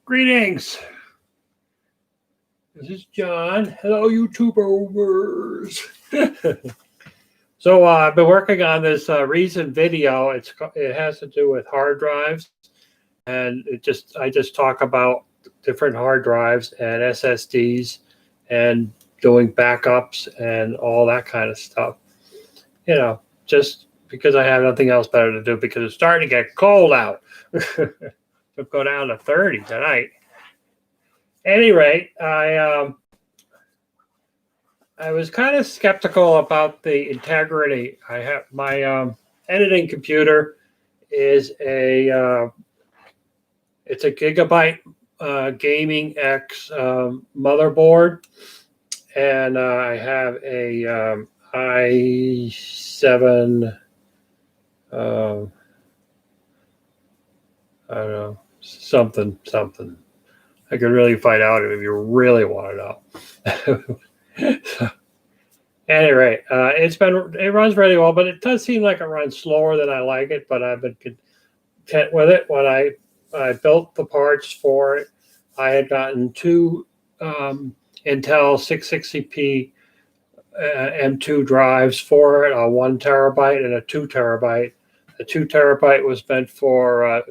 Greetings. This is John. Hello, YouTubers. So I've been working on this recent video. It has to do with hard drives, and I just talk about different hard drives and SSDs, and doing backups and all that kind of stuff. You know, just because I have nothing else better to do because it's starting to get cold out. It'll go down to 30 tonight. Any rate, I was kind of skeptical about the integrity. I have my editing computer is it's a Gigabyte Gaming X motherboard, and I have a i7 I don't know, something. I could really find out if you really want to know. So, anyway, it runs really well, but it does seem like it runs slower than I like it. But I've been content with it. When I built the parts for it, I had gotten two Intel 660p M2 drives for it, a 1 terabyte and a 2 terabyte. The 2 terabyte was meant for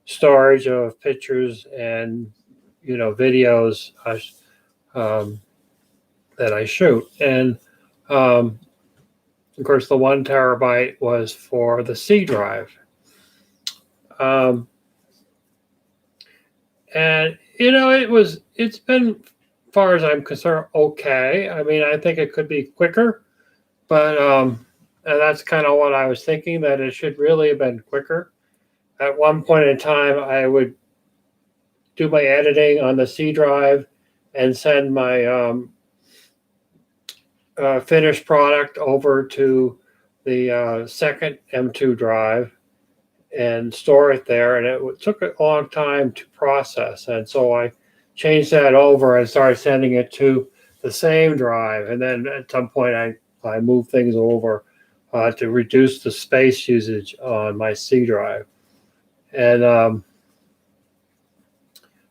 storage of pictures and videos that I shoot, and of course the 1 terabyte was for the C drive. And it's been, as far as I'm concerned, okay. I mean, I think it could be quicker, but and that's kind of what I was thinking, that it should really have been quicker. At one point in time, I would do my editing on the C drive and send my finished product over to the second M2 drive and store it there. And it took a long time to process. And so I changed that over and started sending it to the same drive. And then at some point, I moved things over to reduce the space usage on my C drive. And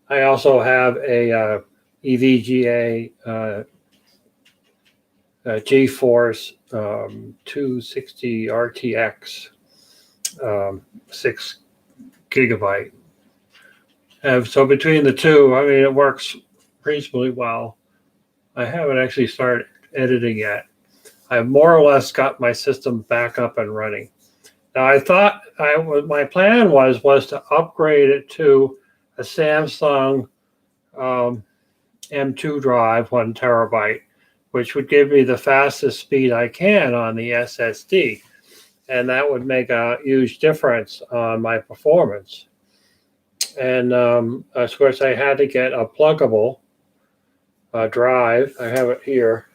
I also have a EVGA GeForce 260 RTX 6 gigabyte. And so between the two, I mean, it works reasonably well. I haven't actually started editing yet. I've more or less got my system back up and running. Now, I thought my plan was to upgrade it to a Samsung M2 drive, 1 terabyte, which would give me the fastest speed I can on the SSD. And that would make a huge difference on my performance. And of course, I had to get a pluggable drive. I have it here.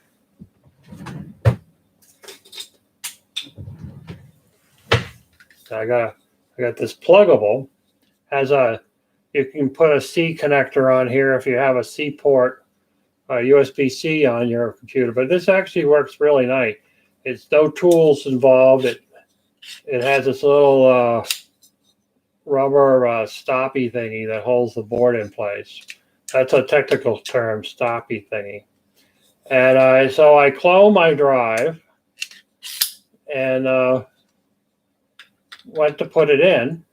So I got this pluggable. You can put a C connector on here if you have a C port, USB-C on your computer. But this actually works really nice. It's no tools involved. It has this little rubber stoppy thingy that holds the board in place. That's a technical term, stoppy thingy. And so I clone my drive and went to put it in.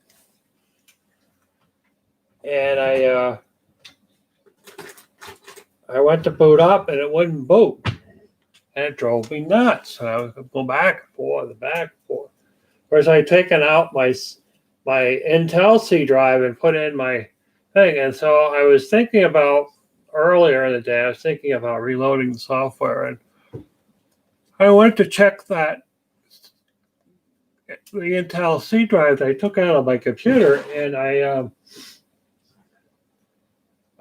And I went to boot up and it wouldn't boot. And it drove me nuts. And I was going back and forth. Whereas I had taken out my Intel C drive and put in my thing. And so I was thinking about, earlier in the day, I was thinking about reloading the software. And I went to check that the Intel C drive that I took out of my computer, and I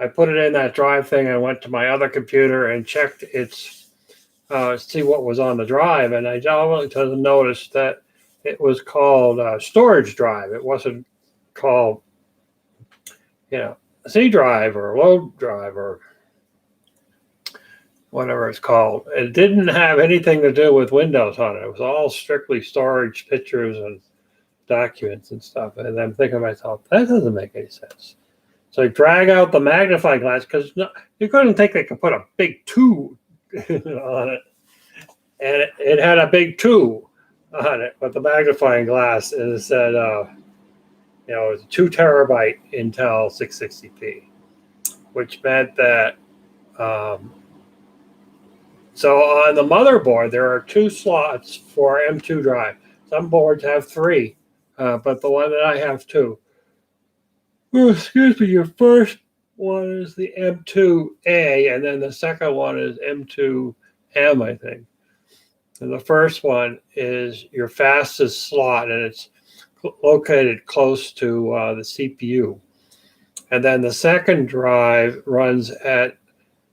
put it in that drive thing. I went to my other computer and checked see what was on the drive, and I just noticed that it was called storage drive. It wasn't called, C drive or load drive or whatever it's called. It didn't have anything to do with Windows on it. It was all strictly storage, pictures and documents and stuff. And I'm thinking to myself, that doesn't make any sense. So I drag out the magnifying glass because you couldn't think they could put a big 2 on it. And it had a big 2 on it, but the magnifying glass is said, it's a 2 terabyte Intel 660p, which meant that, so on the motherboard, there are 2 slots for M2 drive. Some boards have 3, but the one that I have 2. Oh, excuse me, your first one is the M2A, and then the second one is M2M, I think. And the first one is your fastest slot, and it's located close to the CPU. And then the second drive runs at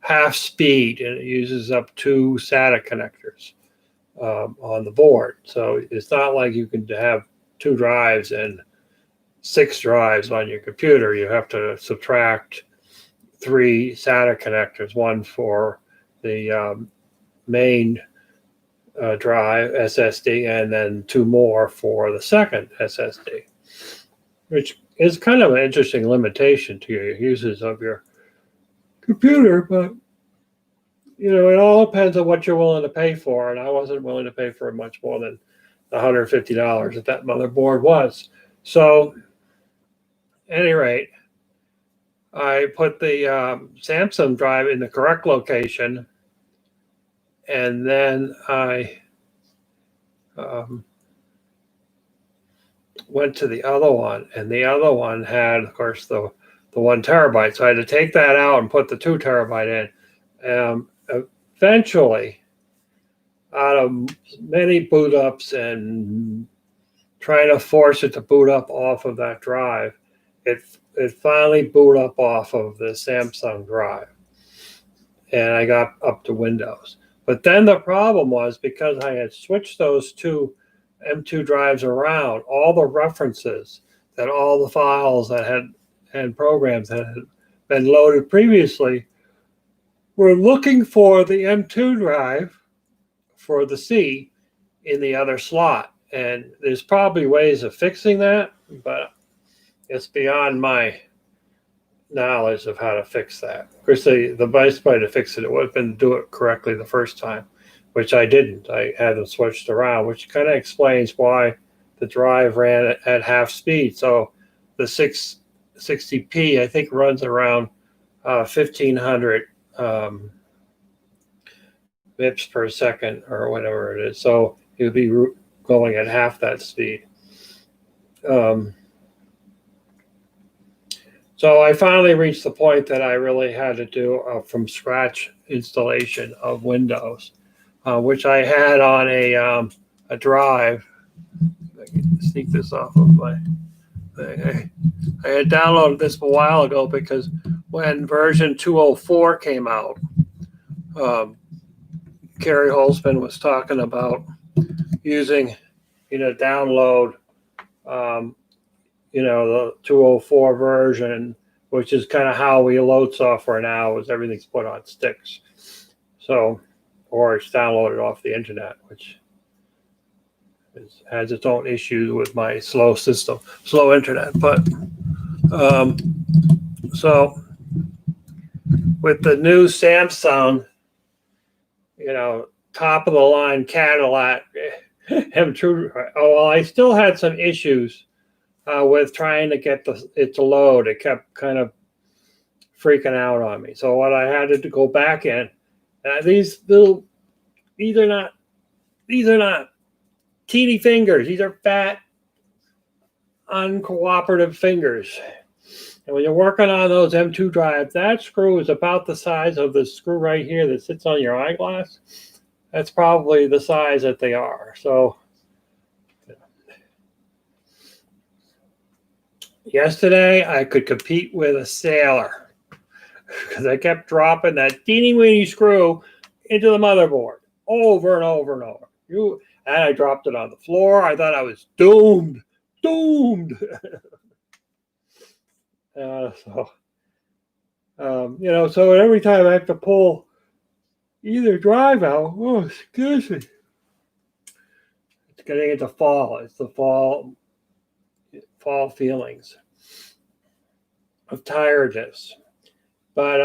half speed, and it uses up 2 SATA connectors on the board. So it's not like you can have 2 drives and 6 drives on your computer. You have to subtract 3 SATA connectors, one for the main drive SSD, and then 2 more for the second SSD, which is kind of an interesting limitation to your uses of your computer. But it all depends on what you're willing to pay for, and I wasn't willing to pay for much more than $150 that motherboard was. So at any rate, I put the Samsung drive in the correct location, and then I went to the other one, and the other one had, of course, the 1 terabyte. So I had to take that out and put the 2 terabyte in. Eventually, out of many boot ups and trying to force it to boot up off of that drive, it finally booted up off of the Samsung drive, and I got up to Windows. But then the problem was, because I had switched those 2 M2 drives around, all the references that all the files that and programs that had been loaded previously were looking for the M2 drive for the C in the other slot. And there's probably ways of fixing that, but it's beyond my knowledge of how to fix that. Of course, the best way to fix it would have been to do it correctly the first time, which I didn't. I had them switched around, which kind of explains why the drive ran at half speed. So the 660p, I think, runs around 1,500 bits per second or whatever it is. So it would be going at half that speed. So I finally reached the point that I really had to do a from scratch installation of Windows, which I had on a drive. I can sneak this off of my thing. I had downloaded this a while ago because when version 204 came out, Kerry Holzman was talking about using, download, the 204 version, which is kind of how we load software now, is everything's put on sticks. So, or it's downloaded off the internet, which has its own issues with my slow internet. But so with the new Samsung, top of the line Cadillac M2, I still had some issues with trying to get it to load. It kept kind of freaking out on me. So what I had to go back in, these are not teeny fingers. These are fat, uncooperative fingers. And when you're working on those M2 drives, that screw is about the size of the screw right here that sits on your eyeglass. That's probably the size that they are. So yesterday, I could compete with a sailor because I kept dropping that teeny-weeny screw into the motherboard over and over and over. And I dropped it on the floor. I thought I was doomed. So every time I have to pull either drive out, excuse me, it's getting into fall. It's the fall feelings. of tiredness. But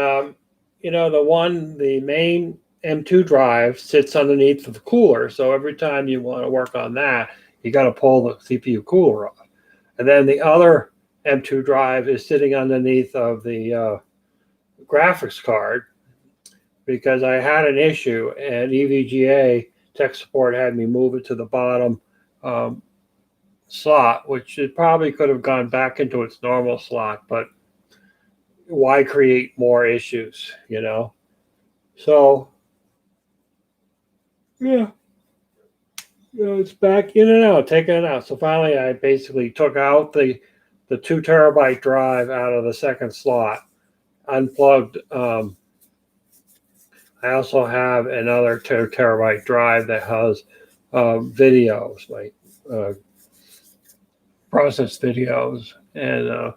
the main M2 drive sits underneath the cooler. So every time you want to work on that, you got to pull the CPU cooler off. And then the other M2 drive is sitting underneath of the graphics card because I had an issue and EVGA tech support had me move it to the bottom um, slot, which it probably could have gone back into its normal slot, but why create more issues, So, yeah, it's back in and out, taking it out. So finally, I basically took out the 2 terabyte drive out of the second slot, unplugged. I also have another 2 terabyte drive that has videos, like process videos, and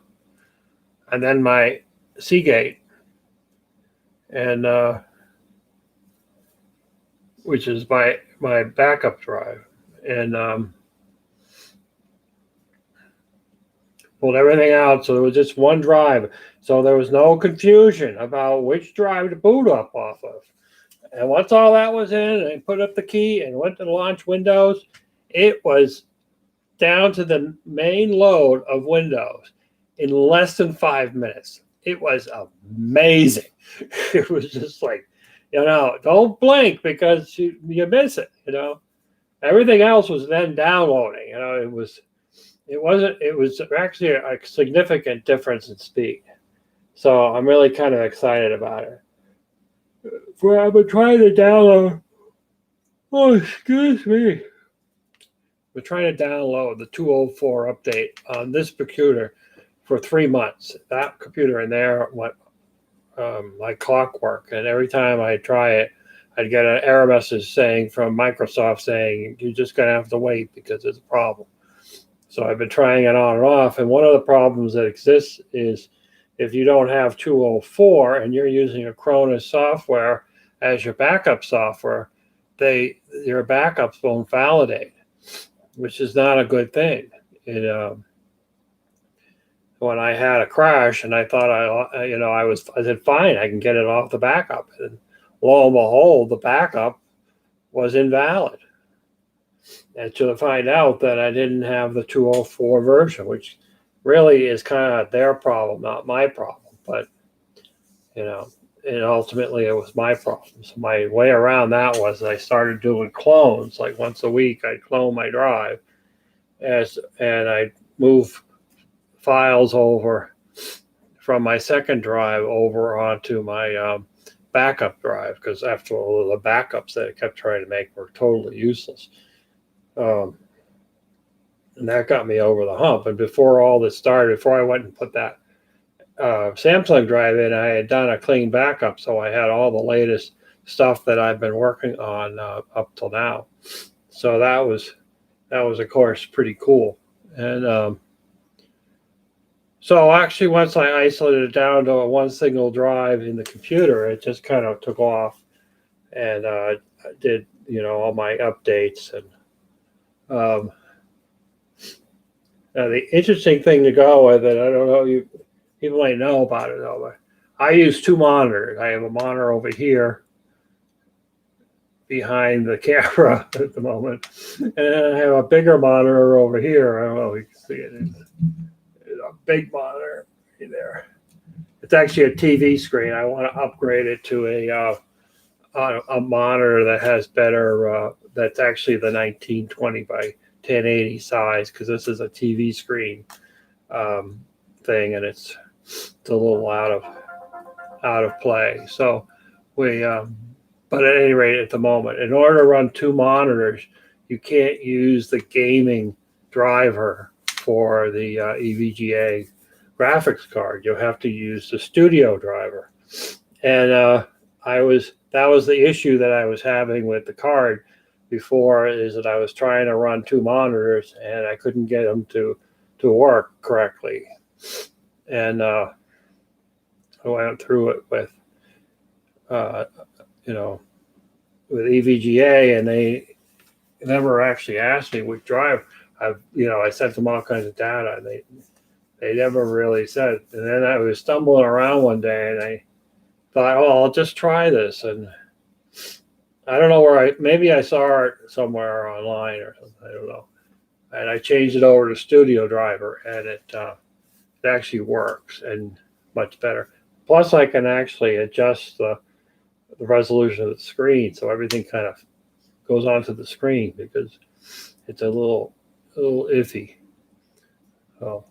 then my Seagate, and which is my backup drive, and pulled everything out. So there was just one drive. So there was no confusion about which drive to boot up off of. And once all that was in, and I put up the key and went to launch Windows, it was down to the main load of Windows in less than 5 minutes. It was amazing. It was just like, don't blink because you miss it. Everything else was then downloading. It was actually a significant difference in speed. So I'm really kind of excited about it. I've been trying to download. Oh, excuse me. We're trying to download the 204 update on this computer for 3 months. That computer in there went like clockwork, and every time I try it, I'd get an error message from Microsoft saying you're just going to have to wait because there's a problem. So I've been trying it on and off, and one of the problems that exists is if you don't have 204 and you're using Acronis software as your backup software, your backups won't validate, which is not a good thing. When I had a crash and I thought I said, fine, I can get it off the backup. And lo and behold, the backup was invalid. And to find out that I didn't have the 204 version, which really is kind of their problem, not my problem. But, and ultimately it was my problem. So my way around that was I started doing clones. Like once a week, I'd clone my drive and I'd move files over from my second drive over onto my backup drive, because after all, the backups that I kept trying to make were totally useless. And that got me over the hump. And before all this started, before I went and put that Samsung drive in, I had done a clean backup, so I had all the latest stuff that I've been working on up till now. So that was of course pretty cool. And so actually, once I isolated it down to one single drive in the computer, it just kind of took off, and I did all my updates. And now the interesting thing to go with it, I don't know, people might know about it though, but I use 2 monitors. I have a monitor over here behind the camera at the moment, and then I have a bigger monitor over here. I don't know if you can see it. It's a big monitor right there. It's actually a TV screen. I want to upgrade it to a monitor that has better. That's actually the 1920 by 1080 size, because this is a TV screen thing, and it's a little out of play. So but at any rate, at the moment, in order to run 2 monitors, you can't use the gaming driver for the EVGA graphics card. You'll have to use the studio driver. And that was the issue that I was having with the card before, is that I was trying to run 2 monitors and I couldn't get them to work correctly. And I went through it with with EVGA, and they never actually asked me which drive. I sent them all kinds of data, and They never really said. And then I was stumbling around one day, and I thought, oh, I'll just try this. And I don't know where maybe I saw it somewhere online or something. I don't know. And I changed it over to Studio Driver, and it actually works and much better. Plus, I can actually adjust the resolution of the screen, so everything kind of goes onto the screen because it's a little iffy. So,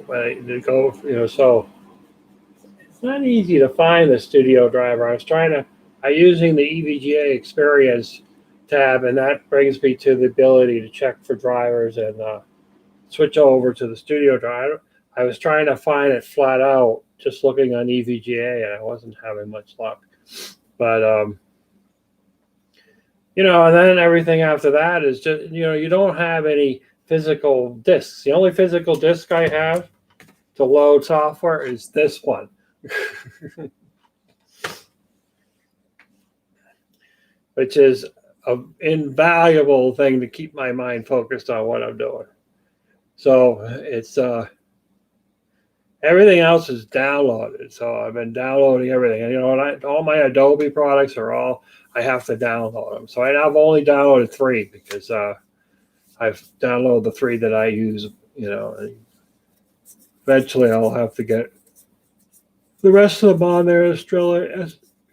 when I go, so it's not easy to find the Studio Driver. I'm using the EVGA Experience tab, and that brings me to the ability to check for drivers and switch over to the Studio Driver. I was trying to find it flat out, just looking on EVGA, and I wasn't having much luck. But and then everything after that is just you don't have any physical disks. The only physical disk I have to load software is this one. Which is an invaluable thing to keep my mind focused on what I'm doing. So it's everything else is downloaded. So I've been downloading everything. And all my Adobe products I have to download them. So I've only downloaded 3 because I've downloaded the 3 that I use. Eventually I'll have to get the rest of them on there as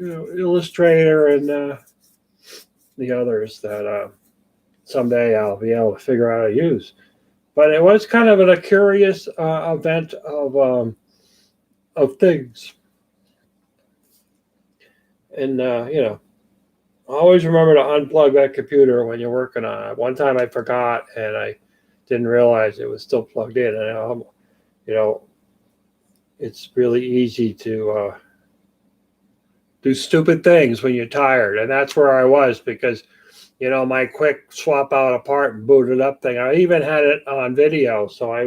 Illustrator and the others that someday I'll be able to figure out how to use. But it was kind of a curious event of things, and always remember to unplug that computer when you're working on it. One time I forgot and I didn't realize it was still plugged in, and it's really easy to do stupid things when you're tired, and that's where I was because my quick swap out a part and boot it up thing. I even had it on video, so I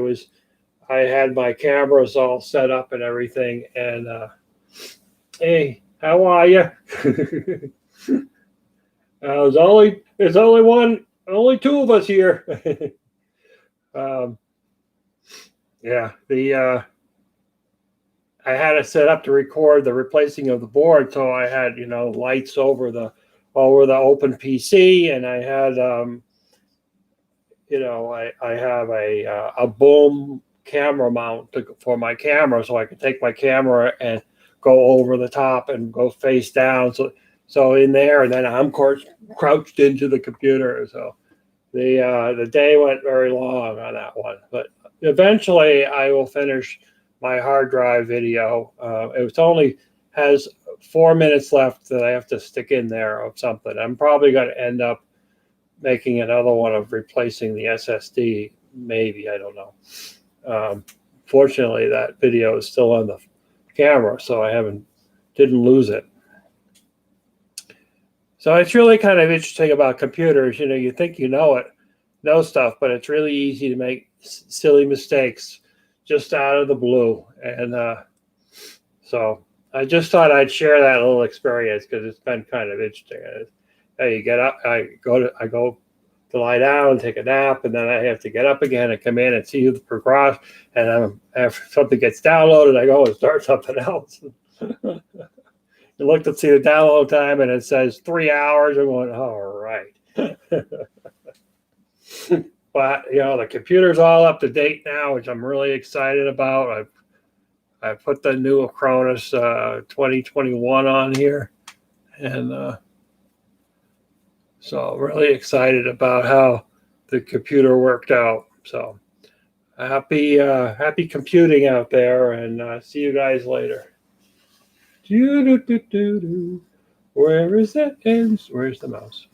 had my cameras all set up and everything. And hey, how are you? There's only 2 of us here. Yeah, I had it set up to record the replacing of the board, so I had lights over the open PC, and I had I have a boom camera mount for my camera, so I could take my camera and go over the top and go face down. So in there, and then I'm crouched into the computer. So the day went very long on that one, but eventually I will finish my hard drive video. It only has 4 minutes left that I have to stick in there of something. I'm probably going to end up making another one of replacing the SSD. Maybe, I don't know. Fortunately, that video is still on the camera, so I didn't lose it. So it's really kind of interesting about computers. You think know stuff, but it's really easy to make silly mistakes just out of the blue. And so I just thought I'd share that little experience because it's been kind of interesting. You get up, I go to lie down and take a nap, and then I have to get up again and come in and see the progress. And if something gets downloaded, I go and start something else. You look to see the download time, and it says 3 hours. I'm going, all right. But the computer's all up to date now, which I'm really excited about. I put the new Acronis 2021 on here, and so really excited about how the computer worked out. So happy computing out there, and see you guys later. Where is that? Where's the mouse?